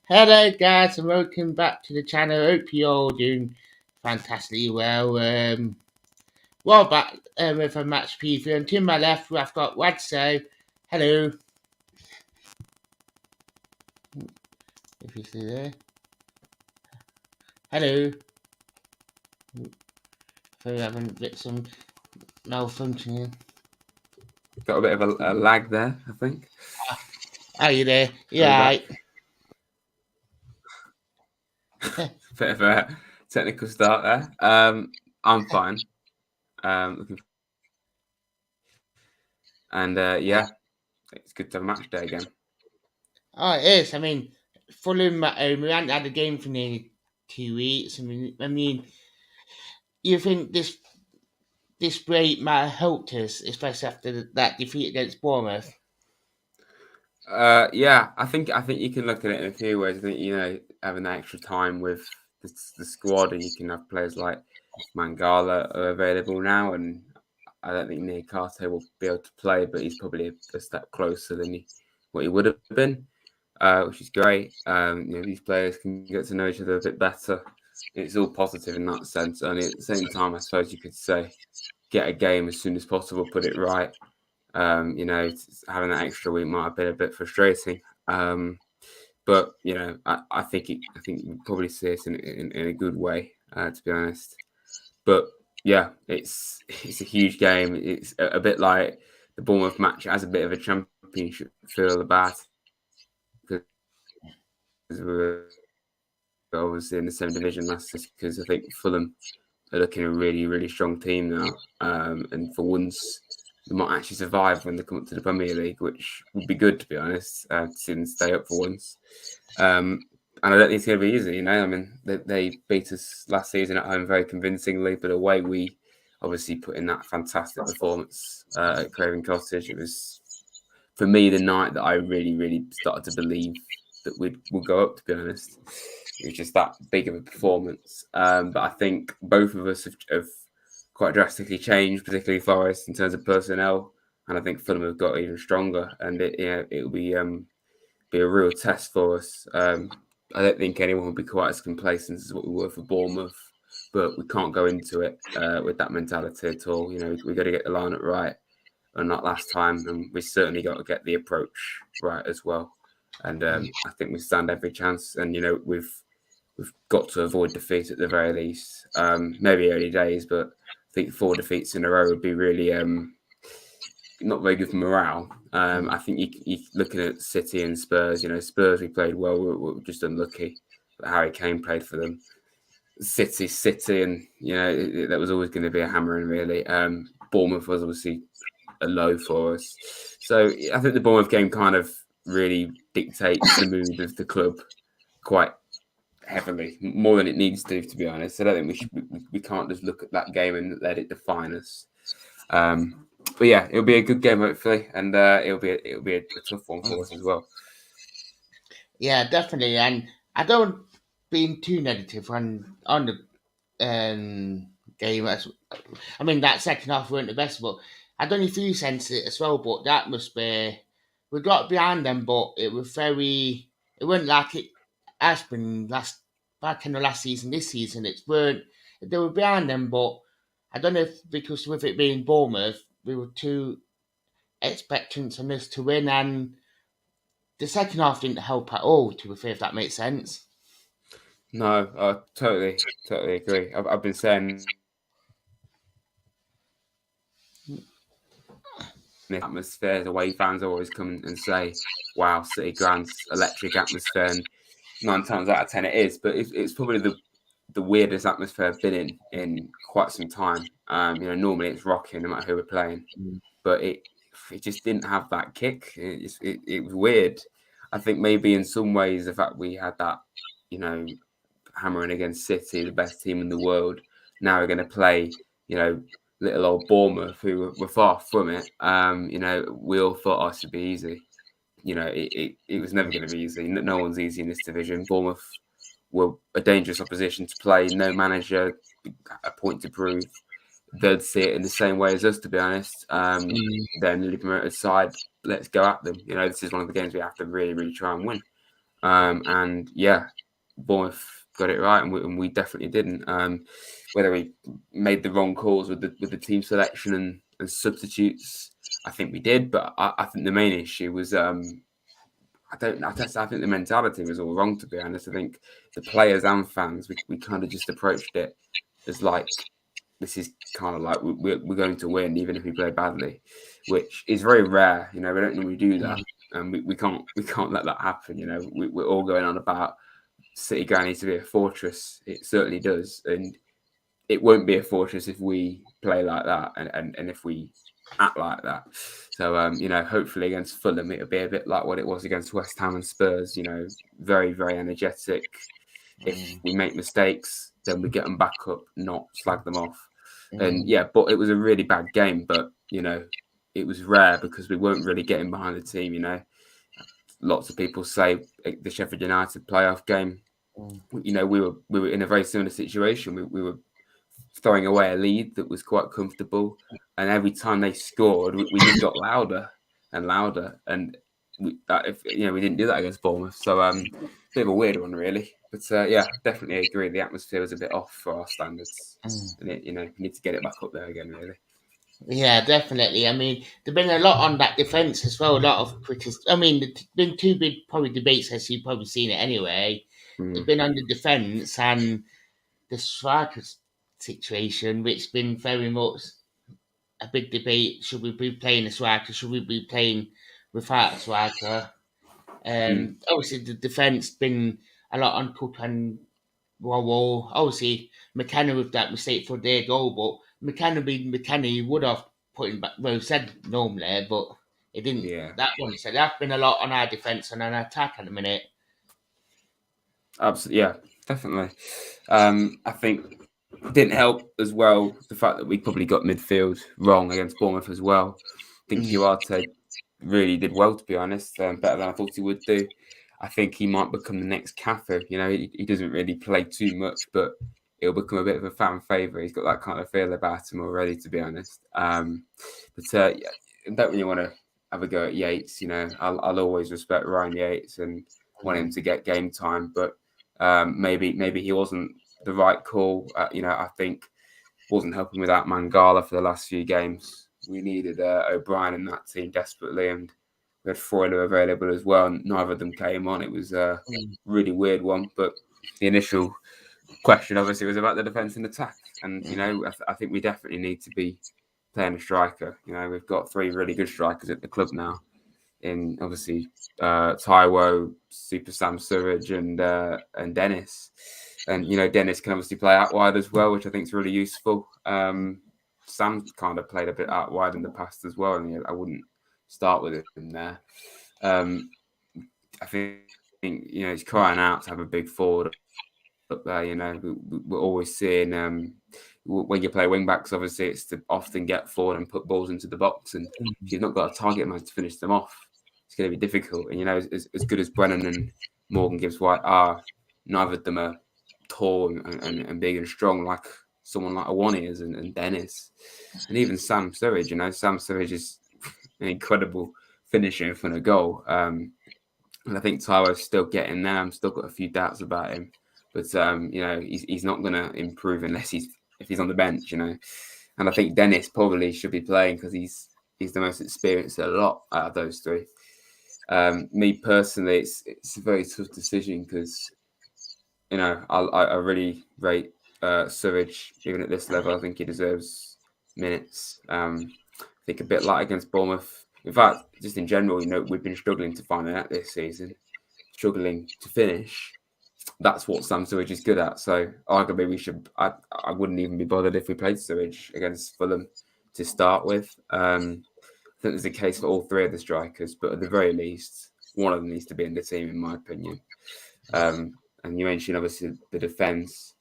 Hello, guys, and welcome back to the channel. Hope you're all doing fantastically well. Well, back with a match preview, and to my left, I've got Wadso. Hello. If you see there. Hello. So we're having a bit some malfunctioning. Got a bit of a lag there, I think. Are you there? Yeah. Bit of a technical start there. I'm fine. Yeah, it's good to have a match day again. Oh, it is. I mean, Fulham at home. We haven't had a game for nearly 2 weeks. I mean, you think this break might have helped us, especially after that defeat against Bournemouth? Yeah, I think you can look at it in a few ways. I think having that extra time with the squad, and you can have players like Mangala are available now, and I don't think Nick Carter will be able to play, but he's probably a step closer than what he would have been, which is great. These players can get to know each other a bit better. It's all positive in that sense. And at the same time, I suppose you could say, get a game as soon as possible, put it right. Having that extra week might have been a bit frustrating. But I think you probably see it in a good way, to be honest. But yeah, it's a huge game. It's a bit like the Bournemouth match. It has a bit of a championship feel about it, because we were obviously in the same division last year. Because I think Fulham are looking a really, really strong team now, and for once they might actually survive when they come up to the Premier League, which would be good, to be honest, to see them stay up for once. And I don't think it's going to be easy. I mean, they beat us last season at home very convincingly, but away we obviously put in that fantastic performance at Craven Cottage. It was, for me, the night that I really, really started to believe that we'll go up, to be honest. It was just that big of a performance. But I think both of us have quite drastically changed, particularly Forest, in terms of personnel. And I think Fulham have got even stronger. And it'll be a real test for us. I don't think anyone will be quite as complacent as what we were for Bournemouth. But we can't go into it with that mentality at all. We've got to get the lineup right, unlike last time. And we certainly got to get the approach right as well. And I think we stand every chance. And, we've got to avoid defeat at the very least. Maybe early days, but I think 4 defeats in a row would be really not very good for morale. I think you looking at City and Spurs. Spurs, we played well. We were just unlucky. But Harry Kane played for them. City, and that was always going to be a hammering, really. Bournemouth was obviously a low for us. So I think the Bournemouth game kind of really dictates the mood of the club quite heavily, more than it needs to be honest. I don't think we can't just look at that game and let it define us. But yeah, it'll be a good game hopefully, and it'll be a tough one for us as well. Yeah, definitely, and I don't being too negative on the game. I mean, that second half weren't the best, but I don't know if you sense it as well. But the atmosphere, we got behind them, but it was very. It wasn't like it has been back in the last season. This season, it weren't. They were behind them, but I don't know if because with it being Bournemouth, we were too expectant on us to win, and the second half didn't help at all. To be fair, if that makes sense. No, I totally agree. I've been saying the atmosphere, the way fans always come and say, "Wow, City Ground's electric atmosphere." And 9 times out of 10 it is, but it's probably the weirdest atmosphere I've been in quite some time. Normally it's rocking no matter who we're playing, but it just didn't have that kick. It was weird. I think maybe in some ways the fact we had that, hammering against City, the best team in the world. Now we're going to play, little old Bournemouth, who were far from it. We all thought it should be easy. It was never going to be easy. No one's easy in this division. Bournemouth were a dangerous opposition to play. No manager, a point to prove. They'd see it in the same way as us, to be honest. They're newly promoted side. Let's go at them. This is one of the games we have to really, really try and win. And yeah, Bournemouth got it right, and we definitely didn't. Whether we made the wrong calls with the team selection and substitutes, I think we did. But I think the main issue was I don't know. I think the mentality was all wrong, to be honest. I think the players and fans, we kind of just approached it as like this is kind of like we're going to win even if we play badly, which is very rare. You know, we don't normally do that, and we can't let that happen. You know, we're all going on about City Ground needs to be a fortress. It certainly does, and it won't be a fortress if we play like that and if we act like that. So hopefully against Fulham it'll be a bit like what it was against West Ham and Spurs. You know, very very energetic. If we make mistakes, then we get them back up, not slag them off. And yeah, but it was a really bad game. But it was rare because we weren't really getting behind the team. Lots of people say the Sheffield United playoff game. We were in a very similar situation. We were throwing away a lead that was quite comfortable, and every time they scored, we just got louder and louder. And we didn't do that against Bournemouth, so bit of a weird one, really. But yeah, definitely agree. The atmosphere was a bit off for our standards, and we need to get it back up there again, really. Yeah, definitely. I mean, there's been a lot on that defence as well. A lot of criticism. I mean, there's been two big probably debates, as you've probably seen it anyway. It's Mm, been on the defence and the striker situation, which been very much a big debate. Should we be playing a striker? Should we be playing without a striker? mm, Obviously, the defence been a lot on Cook and well, obviously McKenna with that mistake for their goal, but McKenna being McKenna, he would have put him back. Well, he said normally, but it didn't. yeah, That one, so that's been a lot on our defence and an attack at the minute. absolutely, yeah, definitely. I think it didn't help as well the fact that we probably got midfield wrong against Bournemouth as well. I think Mm, Duarte really did well, to be honest, better than I thought he would do. I think he might become the next Cafu. He doesn't really play too much, but he'll become a bit of a fan favourite. He's got that kind of feel about him already, to be honest. But yeah, I don't really want to have a go at Yates. I'll always respect Ryan Yates and want him mm, to get game time, but maybe he wasn't the right call. I think wasn't helping without Mangala for the last few games. We needed O'Brien in that team desperately, and we had Freuler available as well, and neither of them came on. It was a mm, really weird one, but the initial question obviously was about the defence and attack, and I think we definitely need to be playing a striker. We've got three really good strikers at the club now, in obviously Taiwo, Super Sam Surridge, and Dennis. And Dennis can obviously play out wide as well, which I think is really useful. Sam's kind of played a bit out wide in the past as well, and I wouldn't start with him there. Um, I think he's crying out to have a big forward up there. We're always seeing when you play wing backs, obviously it's to often get forward and put balls into the box, and if you've not got a target man to finish them off, it's going to be difficult. And as good as Brennan and Morgan Gibbs White are, neither of them are tall and big and strong like someone like Awani is and Dennis, and even Sam Surridge. Sam Surridge is an incredible finisher in front of goal. And I think Tyro's still getting there. I'm still got a few doubts about him, but he's not going to improve unless if he's on the bench. And I think Dennis probably should be playing because he's the most experienced at a lot out of those three. Me personally, it's a very tough decision because I really rate Surridge even at this level. I think he deserves minutes. I think a bit light against Bournemouth. In fact, just in general, we've been struggling to find an out this season, struggling to finish. That's what Sam Surridge is good at. So arguably, we should. I wouldn't even be bothered if we played Surridge against Fulham to start with. I think there's a case for all three of the strikers, but at the very least, one of them needs to be in the team, in my opinion. And you mentioned obviously the defence.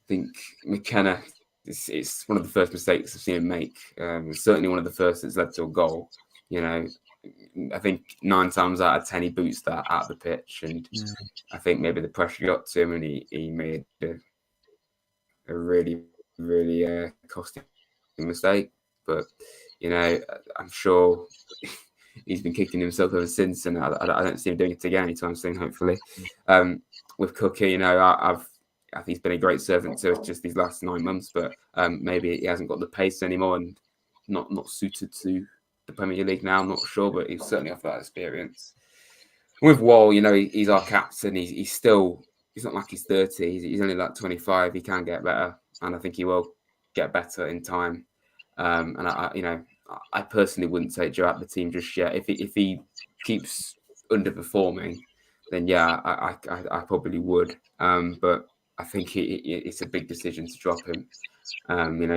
I think McKenna. It's one of the first mistakes I've seen him make. It's certainly one of the first that's led to a goal. I think 9 times out of 10 he boots that out of the pitch, and I think maybe the pressure got to him, and he made a really costly mistake. But I'm sure he's been kicking himself ever since, and I don't see him doing it again anytime soon. Hopefully, with Cookie, I think he's been a great servant to us just these last 9 months, but maybe he hasn't got the pace anymore and not suited to the Premier League now. I'm not sure, but he's certainly off that experience. With Wall, he's our captain. He's still, he's not like he's 30. He's only like 25. He can get better, and I think he will get better in time. And I personally wouldn't take Joe out the team just yet. If he keeps underperforming, then yeah, I probably would. But I think it's a big decision to drop him.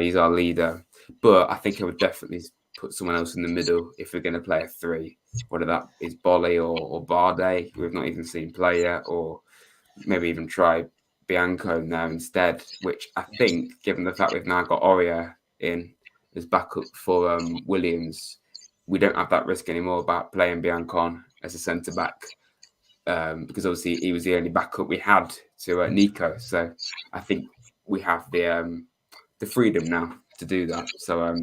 He's our leader, but I think I would definitely put someone else in the middle if we're going to play a three, whether that is Bolly or Bardet, who we've not even seen play yet, or maybe even try Bianco now instead, which I think, given the fact we've now got Aurier in as backup for Williams, we don't have that risk anymore about playing Bianco as a centre back, because obviously he was the only backup we had to Nico. So I think we have the freedom now to do that. So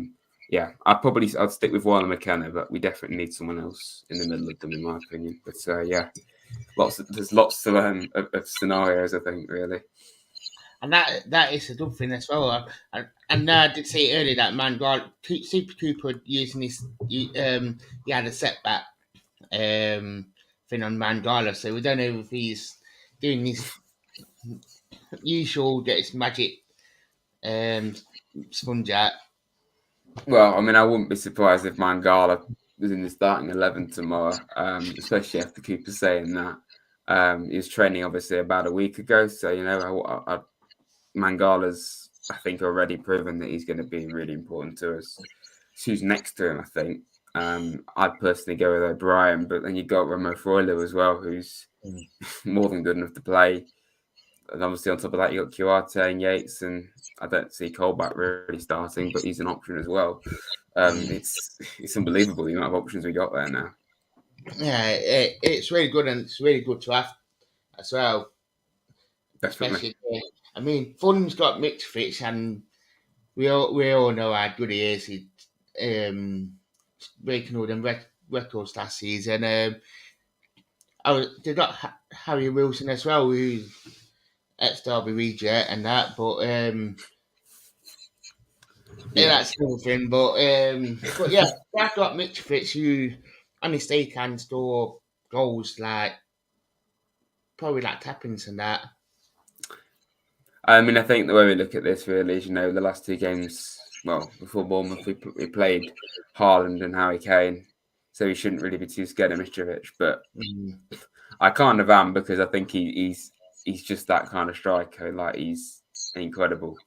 yeah, I'd stick with Warren McKenna, but we definitely need someone else in the middle of them, in my opinion. But yeah, there's lots of scenarios, I think, really. And that is a good thing as well. And I did say earlier that Mangala, Super Cooper using this, he had a setback thing on Mangala, so we don't know if he's doing his usual, get his magic sponge out. Well, I mean, I wouldn't be surprised if Mangala was in the starting 11 tomorrow, especially after Cooper saying that. He was training obviously about a week ago, so Mangala's, I think, already proven that he's going to be really important to us. Who's next to him, I think. I'd personally go with O'Brien, but then you got Remo Freuler as well, who's more than good enough to play. And obviously on top of that, you got Cuarte and Yates, and I don't see Colback really starting, but he's an option as well. It's unbelievable the amount of options we got there now. Yeah, it's really good, and it's really good to have as well. Definitely. Especially, I mean, Fulham's got mixed fits, and we all know how good he is. He's breaking all them records last season. They got Harry Wilson as well, who's ex Derby reject and that, but yeah, that's another thing. But yeah, they've got mixed fits who honestly they can score goals like probably like tappings and that. I mean, I think the way we look at this really is, the last two games, well, before Bournemouth, we played Haaland and Harry Kane, so we shouldn't really be too scared of Mitrovic. But I kind of am, because I think he's just that kind of striker. Like, he's incredible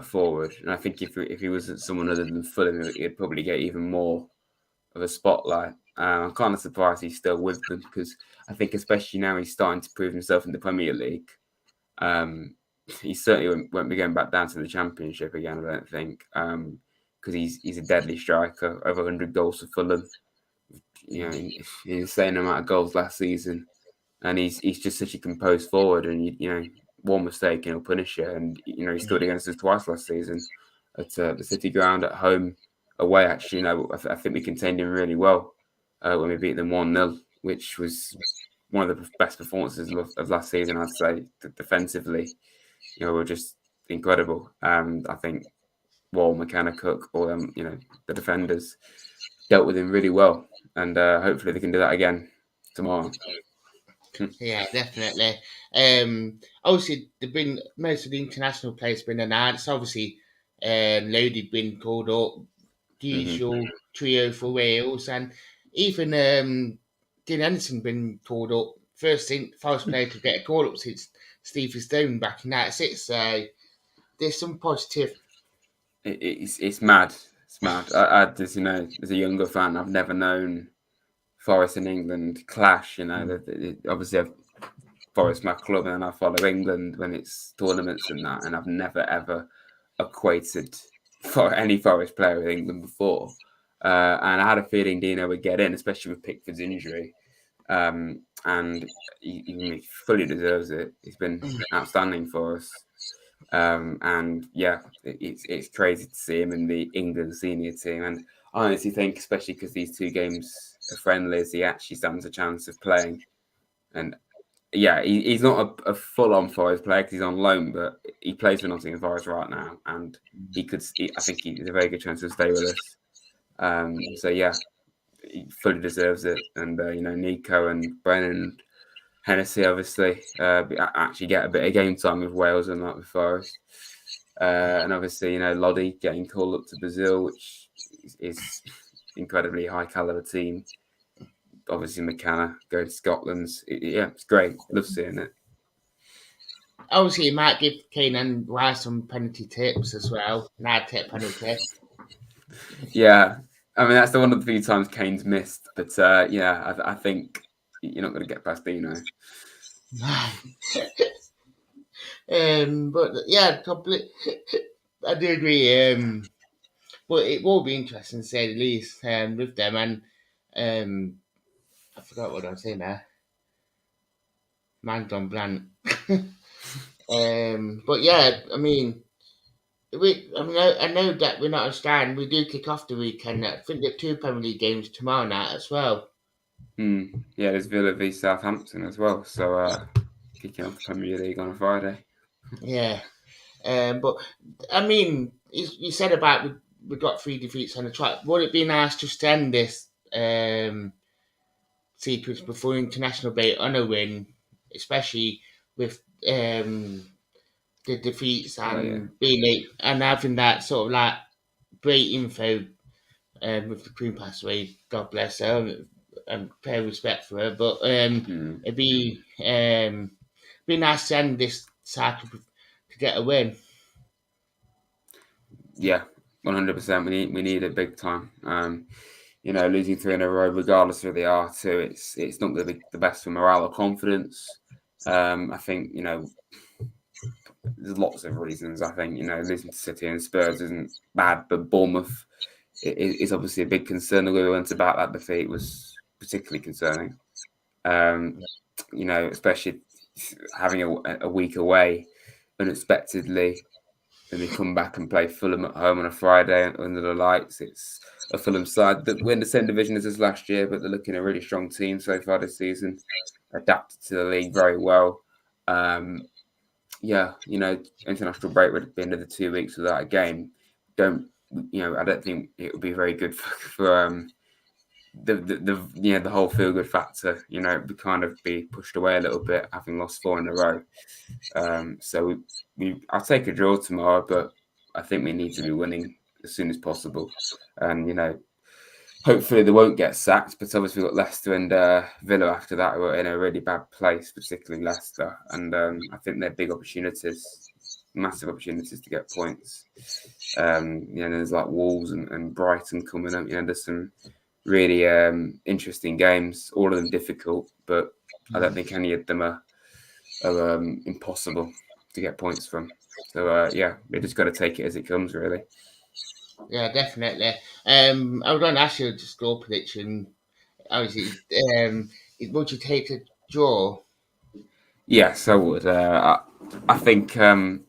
forward, and I think if he was someone other than Fulham, he'd probably get even more of a spotlight. I'm kind of surprised he's still with them, because I think especially now he's starting to prove himself in the Premier League. He certainly won't be going back down to the Championship again, I don't think, because he's a deadly striker, over 100 goals for Fulham. Insane amount of goals last season, and he's just such a composed forward, and one mistake and he'll punish you. And he stood against us twice last season at the City Ground, at home, away. Actually, I think we contained him really well when we beat them 1-0, which was one of the best performances of last season, I'd say. Defensively, were just incredible. I think Wall, McKenna, Cook, all them, the defenders dealt with him really well, and hopefully they can do that again tomorrow. Yeah, definitely. Obviously, most of the international players been announced. Obviously, Lodi been called up, the usual trio for Wales, and even Dean Henderson been called up. First player to get a call up since Stevie Stone back in '96. So there's some positive. It's mad. It's mad. I just, as a younger fan, I've never known Forest and England clash. Obviously, Forest my club, and I follow England when it's tournaments and that, and I've never ever equated for any Forest player with England before. And I had a feeling Dino would get in, especially with Pickford's injury. And he fully deserves it. He's been outstanding for us. And yeah, it's crazy to see him in the England senior team. And I honestly think, especially because these two games friendlies, he actually stands a chance of playing. And yeah, he's not a full-on Forest player because he's on loan, but he plays for Nottingham Forest right now, and I think he's a very good chance to stay with us. So yeah, he fully deserves it. And Nico and Brennan, Hennessy, obviously, actually get a bit of game time with Wales and not with Forest. And obviously, Lodi getting called up to Brazil, which is incredibly high caliber team. Obviously, McKenna going to Scotland. Yeah, it's great. Love seeing it. Obviously, it might give Kane and Rice some penalty tips as well. And I'd take penalty. Yeah, I mean that's one of the few times Kane's missed, but yeah, I think you're not going to get past Dino. But yeah, I do agree. But it will be interesting to say the least with them. And I forgot what I was saying there. Man gone blank. But yeah, I mean, I know that we're not a stand. We do kick off the weekend. I think there are 2 Premier League games tomorrow night as well. Yeah, there's Villa v Southampton as well. So kicking off the Premier League on a Friday. Yeah. But I mean, you said about we got 3 defeats on the track. Would it be nice just to end this sequence before international break on a win, especially with the defeats Yeah. and being late and having that sort of like great info with the Queen passed away. God bless her and pay respect for her. But it'd be nice to end this cycle to get a win. Yeah, 100%. We need it big time. Losing 3 in a row, regardless of who they are, too, it's not going to be the best for morale or confidence. I think there's lots of reasons. I think losing to City and Spurs isn't bad, but Bournemouth is obviously a big concern. The way we went about that defeat was particularly concerning. Especially having a week away unexpectedly, and they come back and play Fulham at home on a Friday under the lights. It's a Fulham side that win the same division as us last year, but they're looking a really strong team so far this season. Adapted to the league very well. International break would be another 2 weeks without a game. I don't think it would be very good for the whole feel good factor. It would kind of be pushed away a little bit, having lost 4 in a row. So I'll take a draw tomorrow, but I think we need to be winning as soon as possible. And hopefully they won't get sacked. But obviously we've got Leicester and Villa after that, who are in a really bad place, particularly Leicester. And I think they're big opportunities, massive opportunities to get points. There's like Wolves and Brighton coming up. There's some really interesting games, all of them difficult, but I don't think any of them are impossible to get points from. So we just got to take it as it comes, really. Yeah, definitely. I was going to ask you the score prediction. Obviously, would you take a draw? Yes, I would. I think Fulham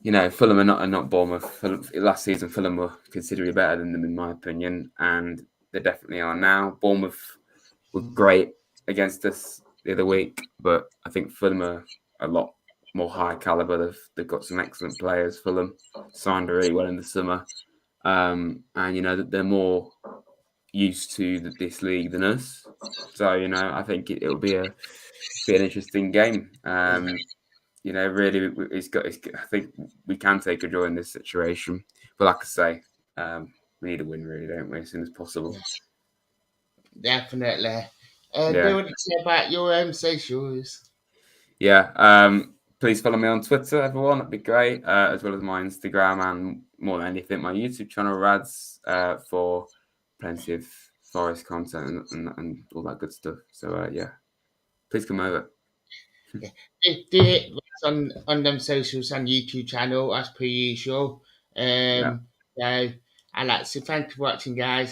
are not Bournemouth. Last season, Fulham were considerably better than them, in my opinion, and they definitely are now. Bournemouth were great against us the other week, but I think Fulham are a lot more high caliber. They've got some excellent players. Fulham signed really well in the summer, and they're more used to this league than us. So I think it'll be an interesting game. Really, I think we can take a draw in this situation, but like I say, we need a win, really, don't we, as soon as possible. Definitely. Yeah. What did you say about your socials? Yeah. Please follow me on Twitter, everyone. That'd be great. As well as my Instagram and more than anything, my YouTube channel, Rads, for plenty of Forest content and all that good stuff. So please come over. Yeah. Do it on them socials and YouTube channel as per usual. Yeah. So I like to say thank you for watching, guys.